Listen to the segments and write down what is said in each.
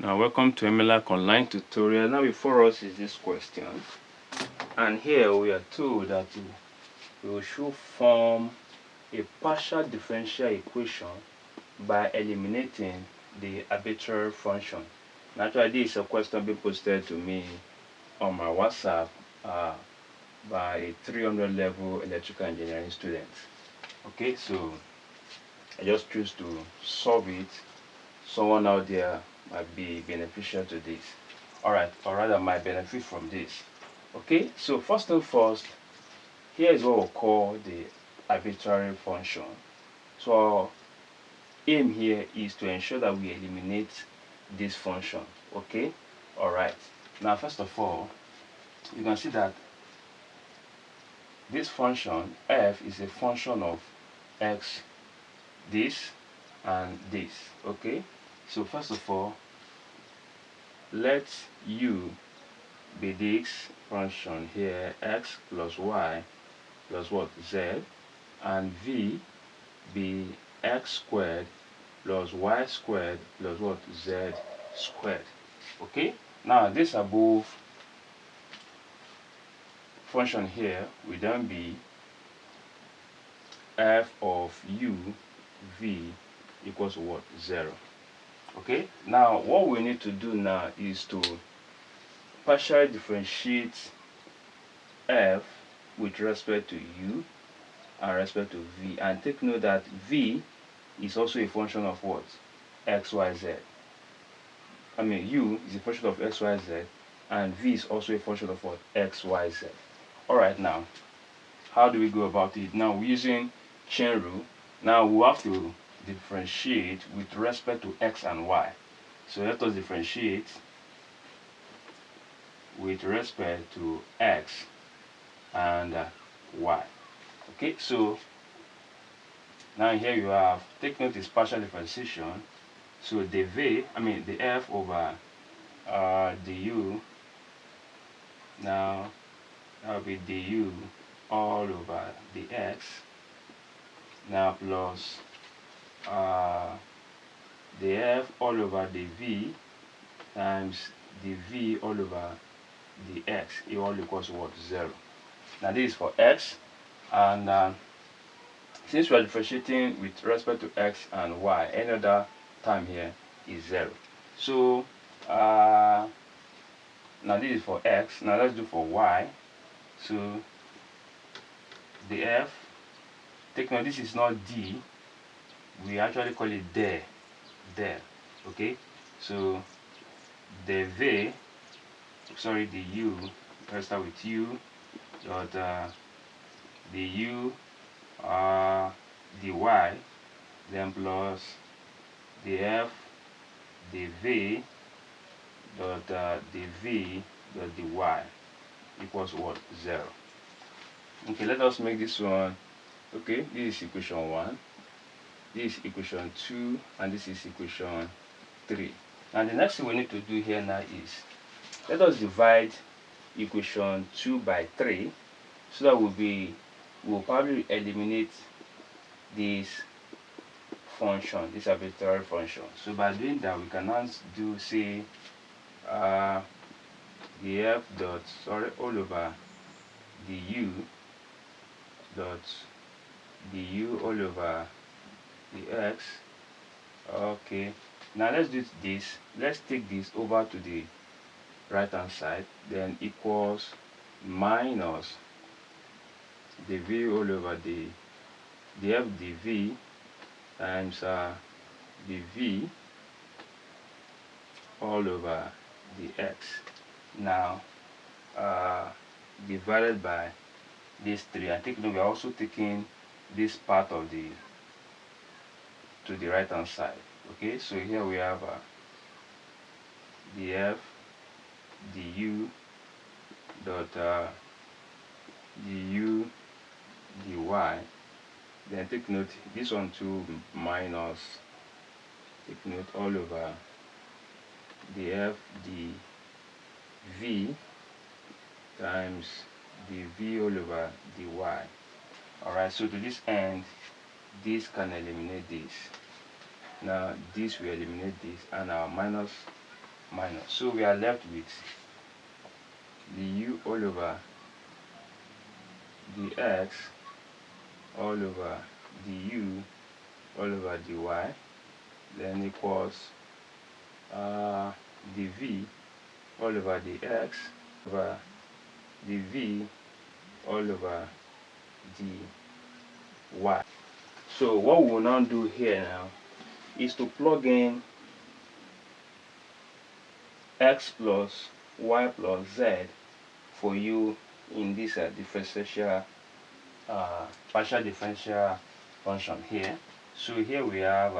Now welcome to MLAC online tutorial. Now before us is this question, and here we are told that we should form a partial differential equation by eliminating the arbitrary function. Naturally, this is a question being posted to me on my WhatsApp by a 300 level electrical engineering student. Okay, so I just choose to solve it. Someone out there might be beneficial to this, alright, or rather might benefit from this. Okay, so first and first, here is what we'll call the arbitrary function. So our aim here is to ensure that we eliminate this function. Okay, alright, now first of all, you can see that this function f is a function of x, this and this. Okay, so first of all, let u be this function here, x plus y plus what, z, and v be x squared plus y squared plus what, z squared. Okay, now this above function here will then be f of u v equals to what, 0. Okay, now what we need to do now is to partially differentiate f with respect to u and respect to v, and take note that v is also a function of what, x, y, z. I mean, u is a function of x, y, z, and v is also a function of what, x, y, z. Alright, now how do we go about it? Now we're using chain rule. Now we have to differentiate with respect to x and y. So let us differentiate with respect to x and y. Okay, so now here you have, take note is partial differentiation. So the f over du, now that will be du all over the x, now plus the f all over the v times the v all over the x, it all equals to what, 0. Now this is for x, and since we are differentiating with respect to x and y, any other term here is 0. So now this is for x. Now let's do for y. So the f, take note this is not d, we actually call it there. Okay, so the v, sorry, the u, let's start with u dot the u dy, then plus the f, the v dot the v dot dy equals what, 0. Okay, let us make this one. Okay, this is equation 1, this is equation 2, and this is equation 3. And the next thing we need to do here now is, let us divide equation 2 by 3, so that we'll probably eliminate this function, this arbitrary function. So by doing that, we can now do, say, the f dot, all over the u dot the u all over the x. Okay, now let's do this. Let's take this over to the right hand side, then equals minus the v all over the f dv times the v all over the x, now divided by these 3. I think we are also taking this part of the to the right hand side. Okay, so here we have the f du dot du dy, then take note this one too, minus, take note all over the f dv times the v all over dy. Alright, so to this end, this can eliminate this. Now this will eliminate this, and our minus minus. So we are left with du all over dx all over du all over dy, then equals dv all over dx over dv all over dy. So what we will now do here now is to plug in x plus y plus z for you in this differential partial differential function here. So here we have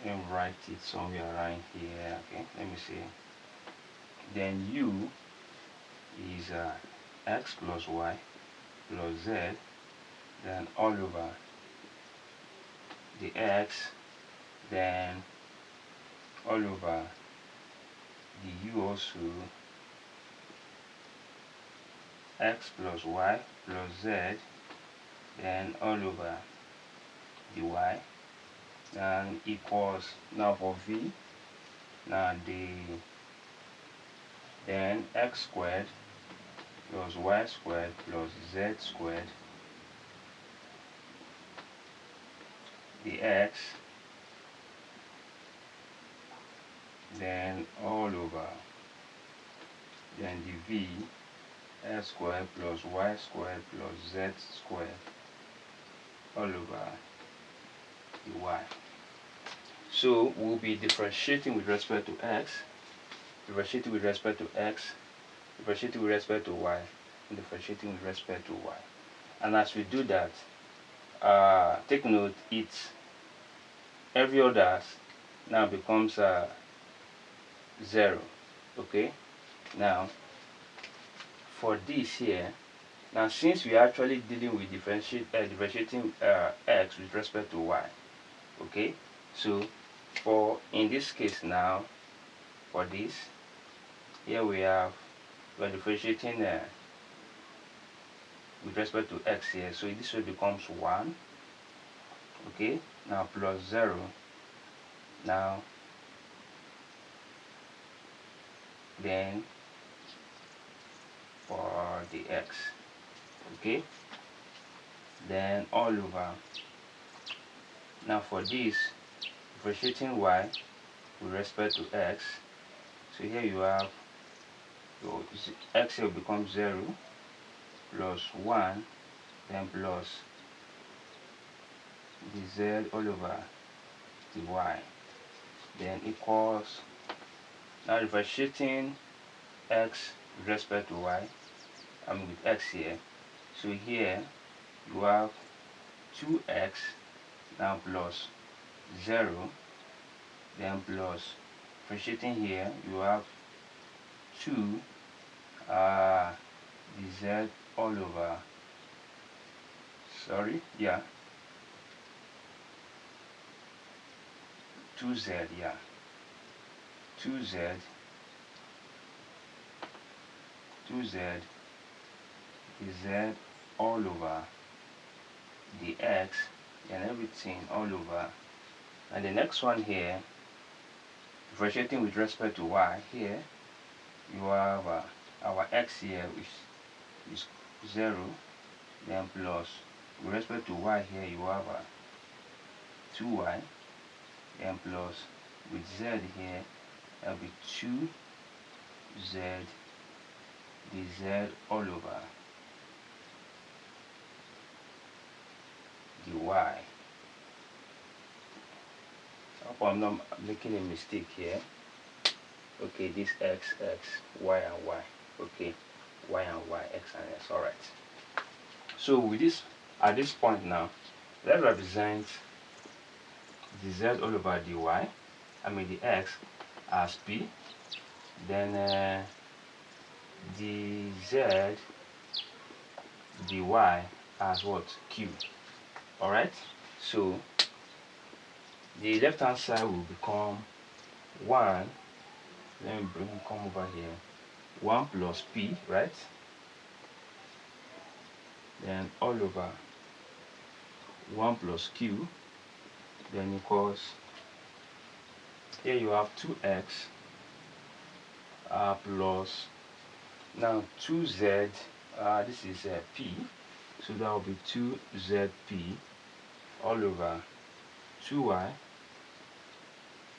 let me write it somewhere around here. Okay, let me see. Then u is x plus y plus z, then all over the x, then all over the u also, x plus y plus z, then all over the y, and equals, now for v, now then x squared plus y squared plus z squared dx, then all over then the v x squared plus y squared plus z squared all over the y. So we'll be differentiating with respect to x, differentiating with respect to x, differentiating with respect to y, and differentiating with respect to y. And as we do that, take note, it's every other now becomes 0. Okay, now for this here, now since we are actually dealing with differentiating x with respect to y, okay, so for in this case now, for this here we are differentiating with respect to x here, so this way becomes 1. Okay, now plus 0, now then for the x, okay, then all over, now for this differentiating y with respect to x, so here you have your x here becomes 0 plus 1, then plus the z all over the y, then equals, now differentiating x with respect to y, I mean with x here, so here you have 2x now plus 0, then plus differentiating here you have 2 the z all over, sorry, yeah, 2z, yeah, 2z the z all over the x, and everything all over. And the next one here, differentiating with respect to y, here you have our x here, which is 0, then plus with respect to y here you have 2y, then plus with z here that'll be 2z the z all over the y. I hope I'm not making a mistake here. Okay, this x, y and y. Okay, y and y, x and s. Alright. So with this, at this point now, let's represent the z all over the y, I mean the x, as p, then the z dy as what? Q. Alright, so the left hand side will become 1, let me come over here, 1 plus p, right, then all over 1 plus q, then equals here you have 2x plus now 2z, this is p, so that will be 2zp all over 2y,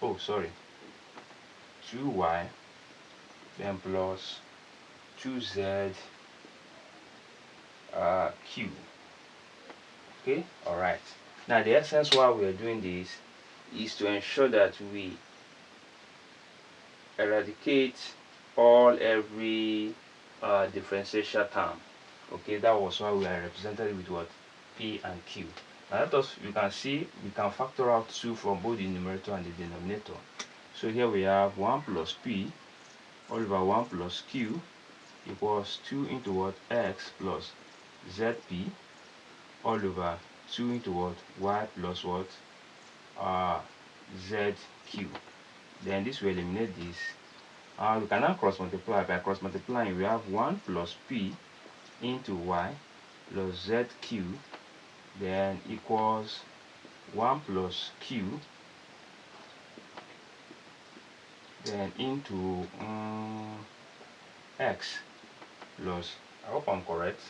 oh sorry, 2y, then plus 2z q. Okay, all right. Now the essence why we are doing this is to ensure that we eradicate every differential term. Okay, that was why we are represented with what? P and Q. Now let us, you can see we can factor out 2 from both the numerator and the denominator. So here we have 1 plus P all over 1 plus Q equals 2 into what? X plus ZP all over 2 into what? Y plus what? ZQ. Then this will eliminate this. We can now cross multiply. By cross multiplying, we have 1 plus P into Y plus ZQ, then equals 1 plus Q, then into X plus, I hope I'm correct,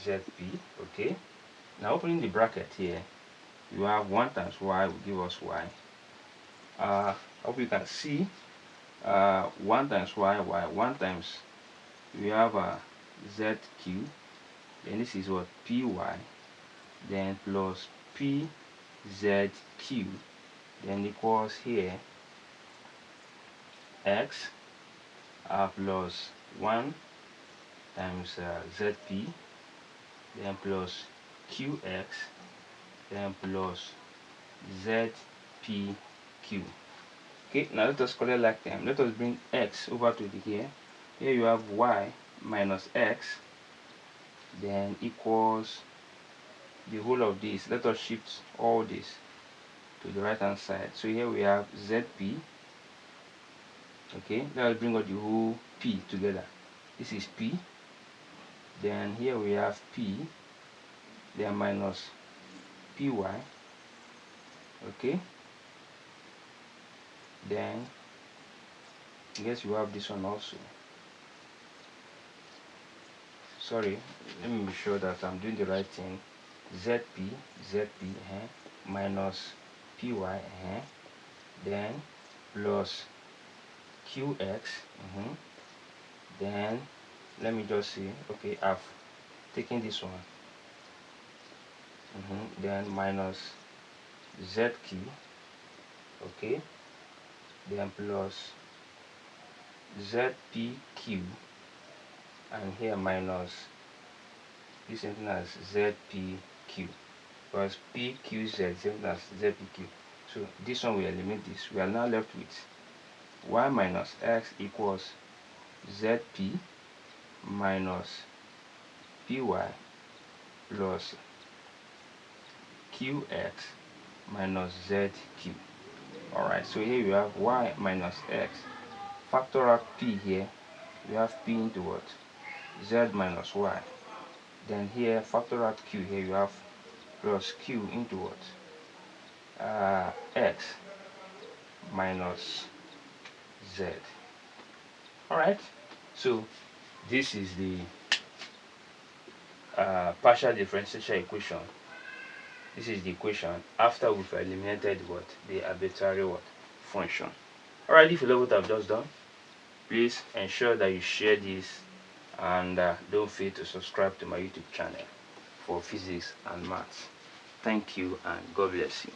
ZP. Okay, now opening the bracket here, you have 1 times Y will give us Y. I hope you can see 1 times Y, 1 times, we have ZQ, then this is what? PY, then plus PZQ, then equals here X plus 1 times ZP, then plus QX, then plus ZPQ. Okay, now let us collect like them. Let us bring X over to the here. Here you have Y minus X, then equals the whole of this. Let us shift all this to the right hand side. So here we have ZP. Okay, let us bring out the whole P together. This is P. Then here we have P, then minus PY. Okay, then I guess you have this one also. Sorry, let me be sure that I'm doing the right thing. ZP minus PY, then plus QX, then let me just see. Okay, I've taken this one, then minus ZQ, okay, then plus ZPQ, and here minus this something as ZPQ, because PQZ same as ZPQ. So this one will eliminate this. We are now left with Y minus X equals ZP minus PY plus QX minus ZQ. Alright, so here you have Y minus X. Factor out P here. You have P into what? Z minus Y. Then here factor out Q. Here you have plus Q into what? X minus Z. Alright, so this is the partial differential equation. This is the equation after we've eliminated what? The arbitrary what? Function. Alright, if you love what I've just done, please ensure that you share this, and don't fail to subscribe to my YouTube channel for physics and maths. Thank you, and God bless you.